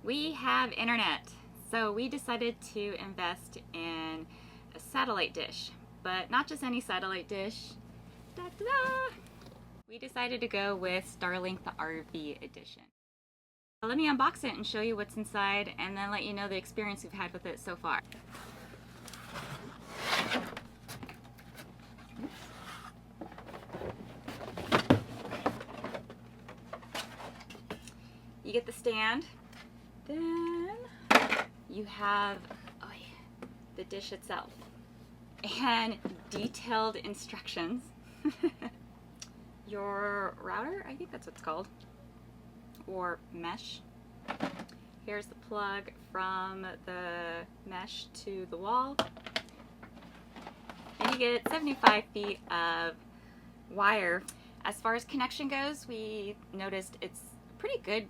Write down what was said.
We have internet, so we decided to invest in a satellite dish, but not just any satellite dish. Da, da, da. We decided to go with Starlink, the RV edition. Let me unbox it and show you what's inside, and then let you know the experience we've had with it so far. You get the stand, then you have the dish itself and detailed instructions. Your router, I think that's what it's called, or mesh. Here's the plug from the mesh to the wall, and you get 75 feet of wire. As far as connection goes, we noticed it's pretty good